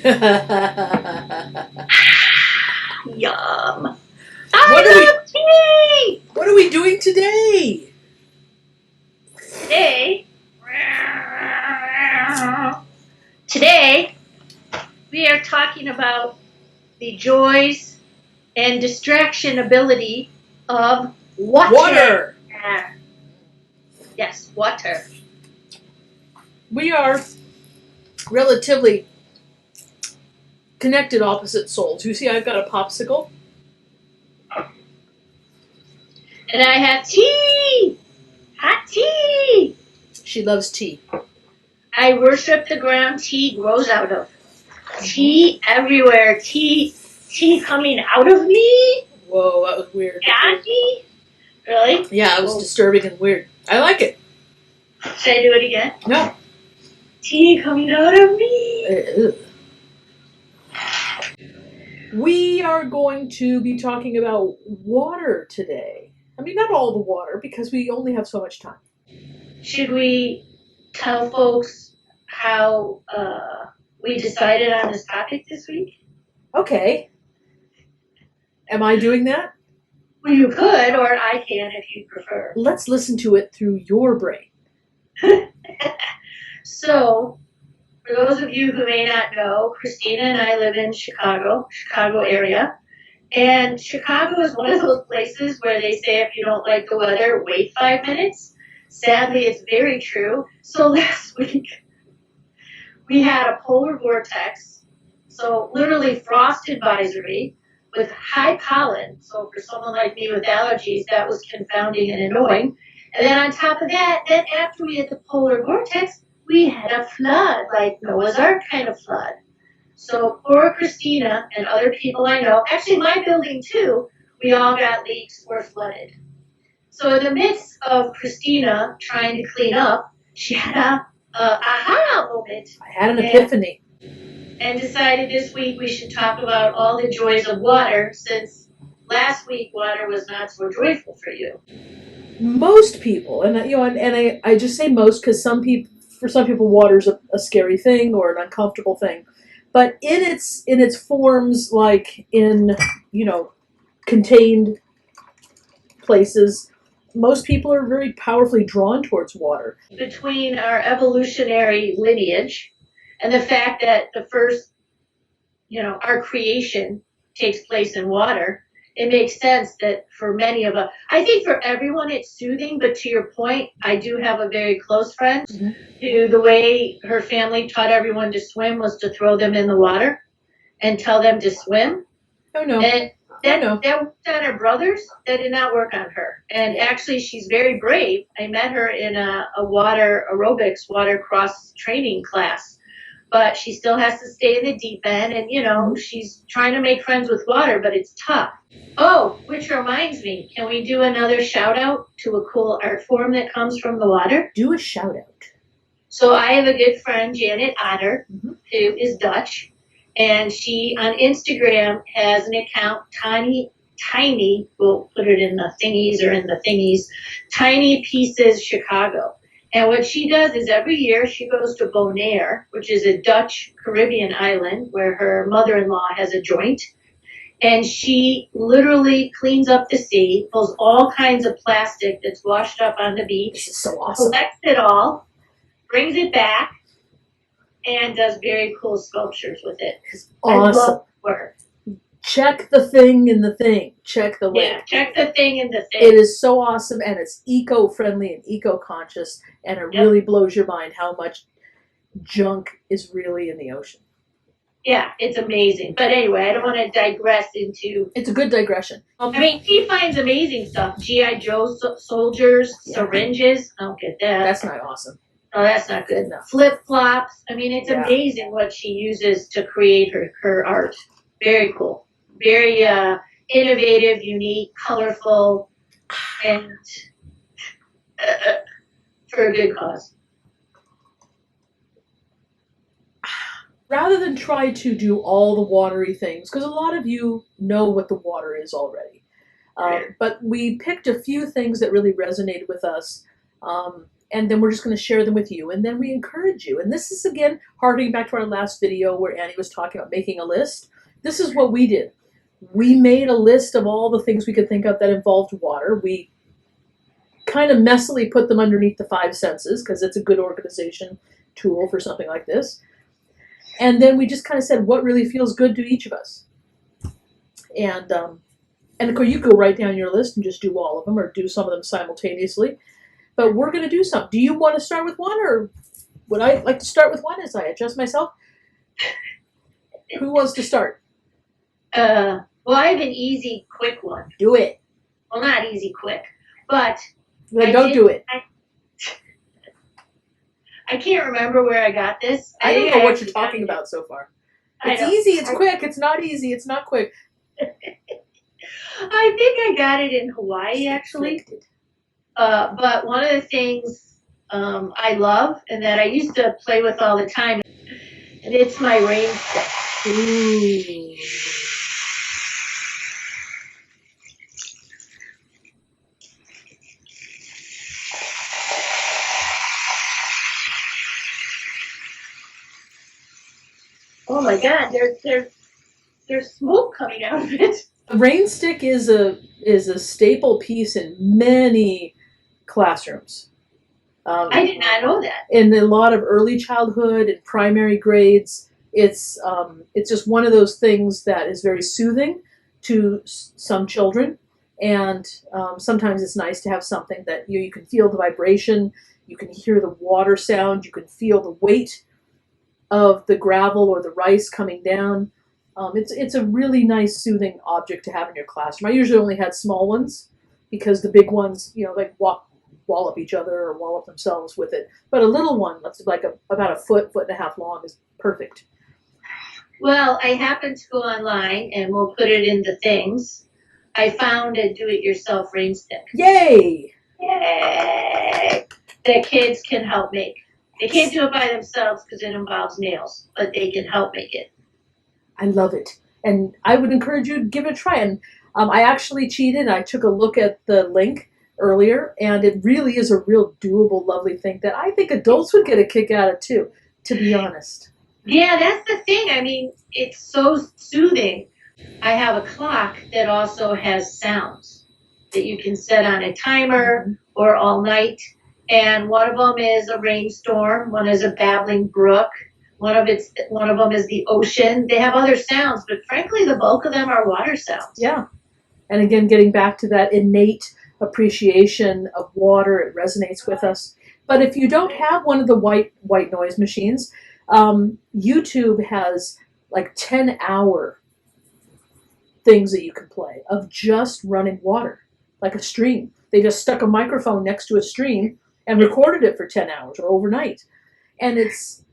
Yum. What love tea! What are we doing today? Today, we are talking about the joys and distraction ability of water. Yes, water. We are relatively connected opposite souls. You see, I've got a popsicle. And I have tea! Hot tea! She loves tea. I worship the ground tea grows out of. Tea everywhere. Tea coming out of me? Whoa, that was weird. Daddy? Really? Yeah, it was disturbing and weird. I like it. Should I do it again? No. Tea coming out of me. We are going to be talking about water today. I mean, not all the water, because we only have so much time. Should we tell folks how we decided on this topic this week? Okay. Am I doing that? Well, you could, or I can if you prefer. Let's listen to it through your brain. So, for those of you who may not know, Christina and I live in Chicago area. And Chicago is one of those places where they say if you don't like the weather, wait 5 minutes. Sadly, it's very true. So last week, we had a polar vortex, so literally frost advisory with high pollen. So for someone like me with allergies, that was confounding and annoying. And then on top of that, then after we had the polar vortex, we had a flood, like Noah's Ark kind of flood. So poor Christina and other people I know, actually my building too, we all got leaks or flooded. So in the midst of Christina trying to clean up, she had a aha moment. I had an epiphany. And decided this week we should talk about all the joys of water, since last week water was not so joyful for you. Most people, and I just say most because for some people, water's a scary thing or an uncomfortable thing. But in its forms, like in contained places, most people are very powerfully drawn towards water. Between our evolutionary lineage and the fact that the first, our creation takes place in water, it makes sense that for many of us, I think for everyone it's soothing, but to your point, I do have a very close friend who the way her family taught everyone to swim was to throw them in the water and tell them to swim. Oh no. And that worked on her brothers. That did not work on her. And actually she's very brave. I met her in a water aerobics, water cross training class. But she still has to stay in the deep end, and she's trying to make friends with water, but it's tough. Oh, which reminds me, can we do another shout out to a cool art form that comes from the water? Do a shout out. So I have a good friend, Janet Otter, who is Dutch, and she on Instagram has an account, Tiny, we'll put it in the thingies or in the thingies, Tiny Pieces Chicago. And what she does is every year she goes to Bonaire, which is a Dutch Caribbean island where her mother-in-law has a joint. And she literally cleans up the sea, pulls all kinds of plastic that's washed up on the beach, so awesome. Collects it all, brings it back, and does very cool sculptures with it. It's awesome. I love her. Check the thing in the thing. Check the link. Yeah, check the thing in the thing. It is so awesome, and it's eco-friendly and eco-conscious, and it really blows your mind how much junk is really in the ocean. Yeah, it's amazing. But anyway, I don't want to digress into... It's a good digression. She finds amazing stuff. G.I. Joe soldiers, syringes. I don't get that. That's not awesome. Oh, that's not good. No. Flip-flops. It's amazing what she uses to create her art. Very cool. Very innovative, unique, colorful, and for a good cause. Rather than try to do all the watery things, because a lot of you know what the water is already, but we picked a few things that really resonated with us, and then we're just going to share them with you, and then we encourage you. And this is, again, harkening back to our last video where Annie was talking about making a list. This is what we did. We made a list of all the things we could think of that involved water. We kind of messily put them underneath the 5 senses because it's a good organization tool for something like this. And then we just kind of said what really feels good to each of us. And of course, you go right down your list and just do all of them or do some of them simultaneously. But we're going to do something. Do you want to start with one, or would I like to start with one as I adjust myself? Who wants to start? Well, I have an easy, quick one. Do it. Well, not easy, quick, but Then don't do it. I can't remember where I got this. I don't know what you're talking about so far. It's easy, it's quick. It's not easy, it's not quick. I think I got it in Hawaii, actually. But one of the things I love and that I used to play with all the time, and it's my Rainstick. Ooh. Oh my God, there's smoke coming out of it. A Rainstick is a staple piece in many classrooms. I did not know that. In a lot of early childhood and primary grades, it's just one of those things that is very soothing to some children, and sometimes it's nice to have something that you can feel the vibration, you can hear the water sound, you can feel the weight of the gravel or the rice coming down. It's a really nice soothing object to have in your classroom. I usually only had small ones because the big ones, like wallop each other or wallop themselves with it. But a little one that's like about a foot and a half long is perfect. Well, I happened to go online, and we'll put it in the things. I found a do-it-yourself Rainstick. Yay! Yay! That kids can help make. They can't do it by themselves because it involves nails, but they can help make it. I love it. And I would encourage you to give it a try. And I actually cheated. I took a look at the link earlier, and it really is a real doable, lovely thing that I think adults would get a kick out of too, to be honest. Yeah, that's the thing. I mean, it's so soothing. I have a clock that also has sounds that you can set on a timer or all night. And one of them is a rainstorm. One is a babbling brook. One of them is the ocean. They have other sounds, but frankly, the bulk of them are water sounds. Yeah. And again, getting back to that innate appreciation of water, it resonates with us. But if you don't have one of the white noise machines, YouTube has like 10-hour things that you can play of just running water, like a stream. They just stuck a microphone next to a stream and recorded it for 10 hours or overnight. And it's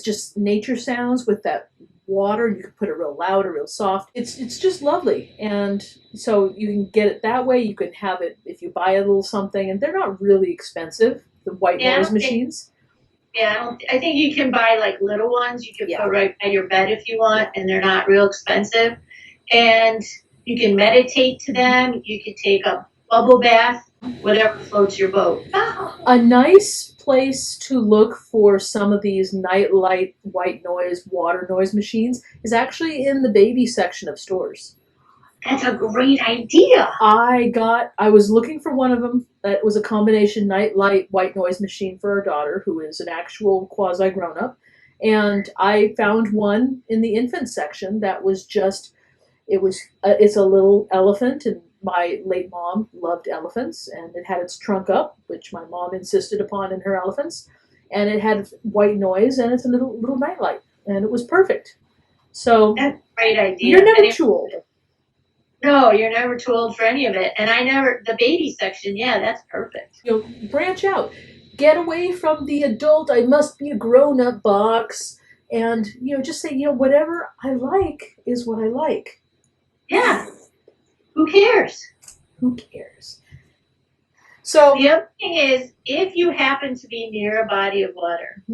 just nature sounds with that water. You can put it real loud or real soft. It's just lovely. And so you can get it that way. You can have it if you buy a little something, and they're not really expensive, the white noise machines. I think you can buy like little ones. You can put right by your bed if you want, and they're not real expensive. And you can meditate to them. You can take a bubble bath, whatever floats your boat. A nice place to look for some of these nightlight white noise, water noise machines is actually in the baby section of stores. That's a great idea. I was looking for one of them that was a combination nightlight white noise machine for our daughter, who is an actual quasi grown-up, and I found one in the infant section that was it's a little elephant, and my late mom loved elephants, and it had its trunk up, which my mom insisted upon in her elephants, and it had white noise, and it's a little nightlight, and it was perfect. So that's a great idea. You're never too old. No, you're never too old for any of it. And the baby section, that's perfect. Branch out. Get away from the adult, I must be a grown-up box, and, just say, whatever I like is what I like. Yeah. Who cares? Who cares? So the other thing is, if you happen to be near a body of water,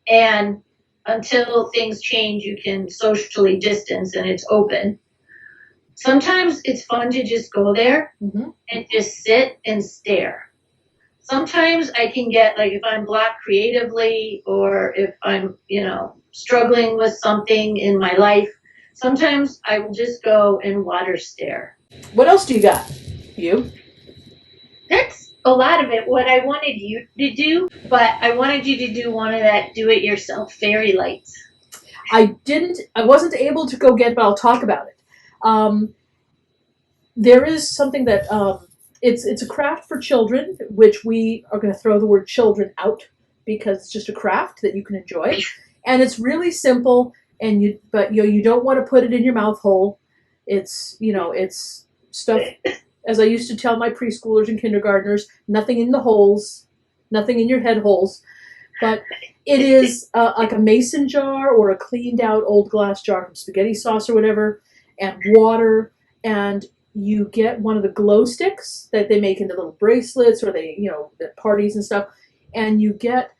and until things change, you can socially distance and it's open. Sometimes it's fun to just go there and just sit and stare. Sometimes I can get, like, if I'm blocked creatively or if I'm, struggling with something in my life, sometimes I will just go and water stare. What else do you got? You? That's a lot of it. What I wanted you to do, but I wanted you to do one of that do-it-yourself fairy lights. I wasn't able to go get, but I'll talk about it. There is something that, it's a craft for children, which we are going to throw the word children out because it's just a craft that you can enjoy. And it's really simple, but you don't want to put it in your mouth hole. It's stuff, as I used to tell my preschoolers and kindergartners, nothing in the holes, nothing in your head holes. But it is like a mason jar or a cleaned out old glass jar from spaghetti sauce or whatever, and water, and you get one of the glow sticks that they make into little bracelets, or at parties and stuff, and you get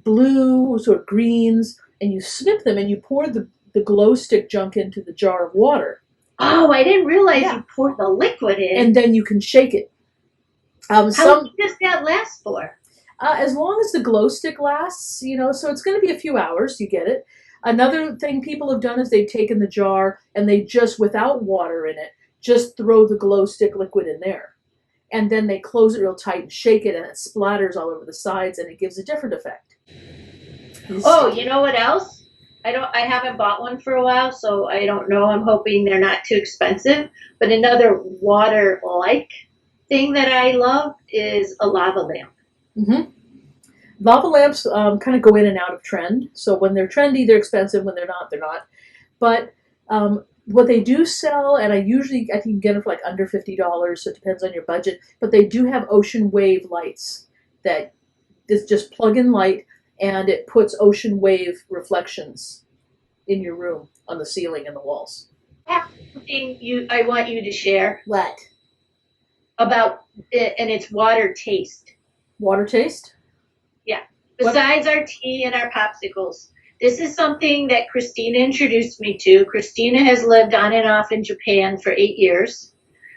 blues or greens, and you snip them and you pour the glow stick junk into the jar of water. Oh, I didn't realize you poured the liquid in. And then you can shake it. How long does that last for? As long as the glow stick lasts, so it's going to be a few hours, you get it. Another thing people have done is they've taken the jar and they just, without water in it, just throw the glow stick liquid in there. And then they close it real tight and shake it, and it splatters all over the sides, and it gives a different effect. Oh, you know what else? I haven't bought one for a while, so I don't know. I'm hoping they're not too expensive. But another water-like thing that I love is a lava lamp. Mm-hmm. Lava lamps kind of go in and out of trend. So when they're trendy, they're expensive. When they're not, they're not. But what they do sell, and I think you can get them for like under $50, so it depends on your budget. But they do have ocean wave lights that is just plug-in light, and it puts ocean wave reflections in your room on the ceiling and the walls. Something I want you to share. What? About it, and it's water taste. Water taste? Yeah. Besides our tea and our popsicles. This is something that Christina introduced me to. Christina has lived on and off in Japan for 8 years.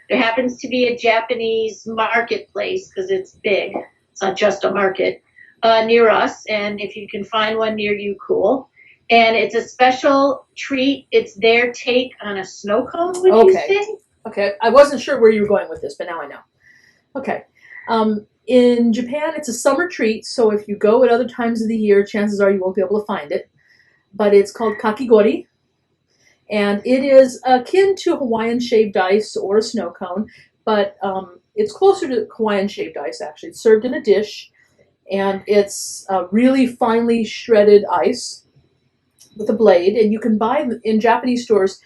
There happens to be a Japanese marketplace, because it's big. It's not just a market, near us. And if you can find one near you, cool. And it's a special treat. It's their take on a snow cone, would you say? Okay. I wasn't sure where you were going with this, but now I know. Okay. In Japan, it's a summer treat, so if you go at other times of the year, chances are you won't be able to find it. But it's called kakigori, and it is akin to Hawaiian shaved ice or a snow cone, but it's closer to Hawaiian shaved ice, actually. It's served in a dish, and it's really finely shredded ice with a blade, and you can buy, in Japanese stores,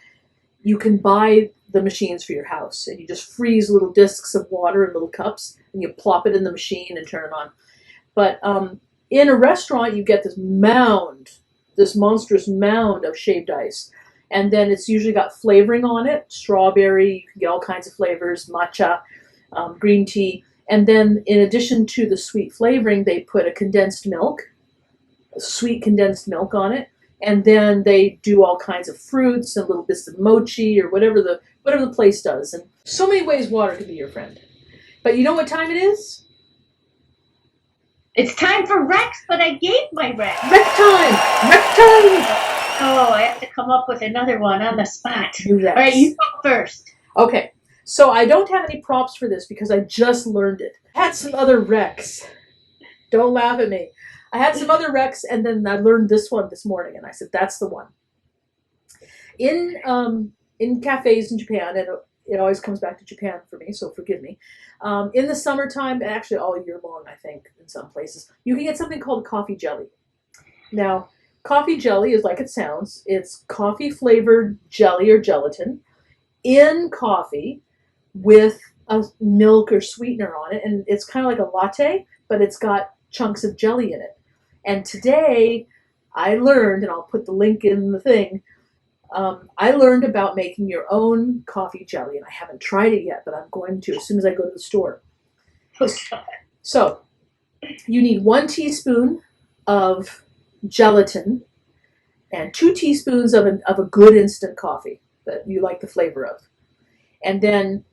you can buy the machines for your house, and you just freeze little discs of water in little cups, and you plop it in the machine and turn it on. But in a restaurant, you get this monstrous mound of shaved ice, and then it's usually got flavoring on it, strawberry, you can get all kinds of flavors, matcha, green tea, and then in addition to the sweet flavoring, they put sweet condensed milk on it, and then they do all kinds of fruits and little bits of mochi or whatever the place does. And so many ways water can be your friend. But you know what time it is? It's time for Rex, but I gave my Rex. Rec time! Oh, I have to come up with another one on the spot. You Rex. All right, you go first. Okay, so I don't have any props for this because I just learned it. I had some other Rex. Don't laugh at me. I had some other Rex, and then I learned this one this morning, and I said, that's the one. In cafes in Japan, and it always comes back to Japan for me, so forgive me. In the summertime, and actually all year long, I think, in some places, you can get something called coffee jelly. Now, coffee jelly is like it sounds. It's coffee-flavored jelly or gelatin in coffee with a milk or sweetener on it, and it's kind of like a latte, but it's got chunks of jelly in it. And today, I learned, and I'll put the link in the thing, I learned about making your own coffee jelly, and I haven't tried it yet, but I'm going to as soon as I go to the store. So, you need 1 teaspoon of gelatin and 2 teaspoons of a good instant coffee that you like the flavor of. And then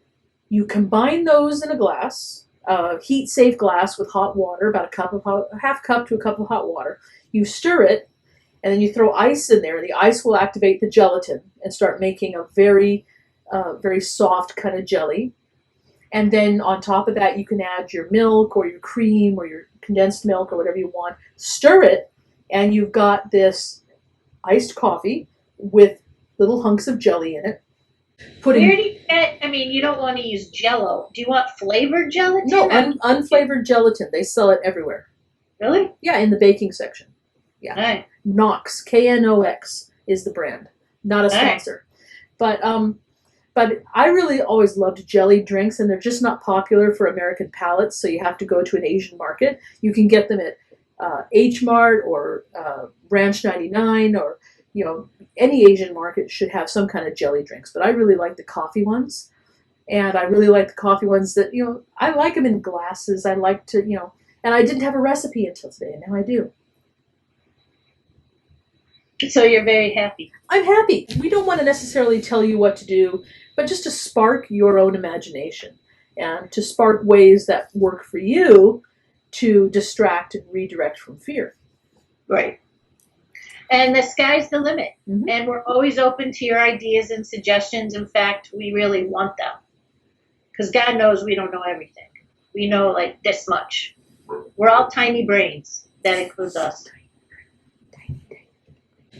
you combine those in a glass, heat safe glass with hot water, about half cup to a cup of hot water. You stir it, and then you throw ice in there, and the ice will activate the gelatin and start making a very, very soft kind of jelly. And then on top of that, you can add your milk or your cream or your condensed milk or whatever you want. Stir it, and you've got this iced coffee with little hunks of jelly in it. Where do you get, I mean, you don't want to use Jell-O. Do you want flavored gelatin? No, unflavored gelatin. They sell it everywhere. Really? Yeah, in the baking section. Yeah. Right. Knox, Knox is the brand. Not a sponsor. Right. But I really always loved jelly drinks, and they're just not popular for American palates, so you have to go to an Asian market. You can get them at H Mart or Ranch 99, or any Asian market should have some kind of jelly drinks. But I really like the coffee ones, and I really like the coffee ones that I like them in glasses. I like to and I didn't have a recipe until today, and now I do. So you're very happy. I'm happy. We don't want to necessarily tell you what to do, but just to spark your own imagination and to spark ways that work for you to distract and redirect from fear. Right. And the sky's the limit. Mm-hmm. And we're always open to your ideas and suggestions. In fact, we really want them. Because God knows we don't know everything. We know like this much. We're all tiny brains. That includes us.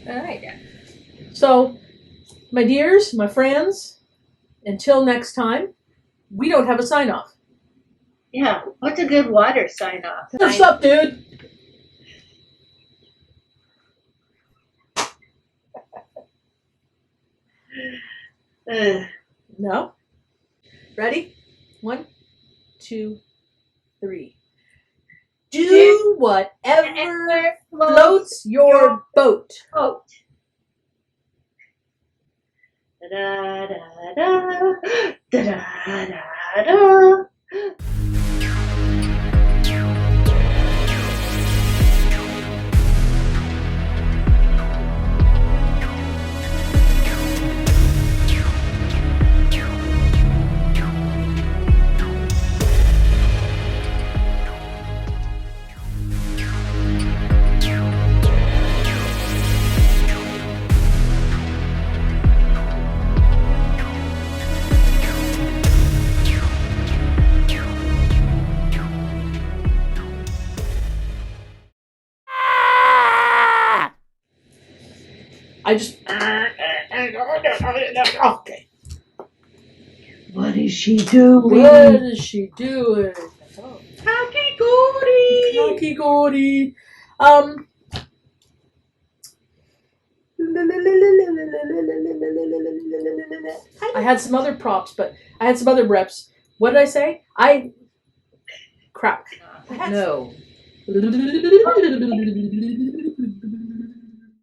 All right. So, my dears, my friends, until next time, we don't have a sign-off. Yeah. What's a good water sign-off? What's up, dude? No? Ready? 1, 2, 3. Do whatever floats your boat. Da da da da da da da. I just... Okay. What is she doing? What is she doing? Kakigori! Kakigori. I had some other props, but I had some other reps. What did I say? Crap. No.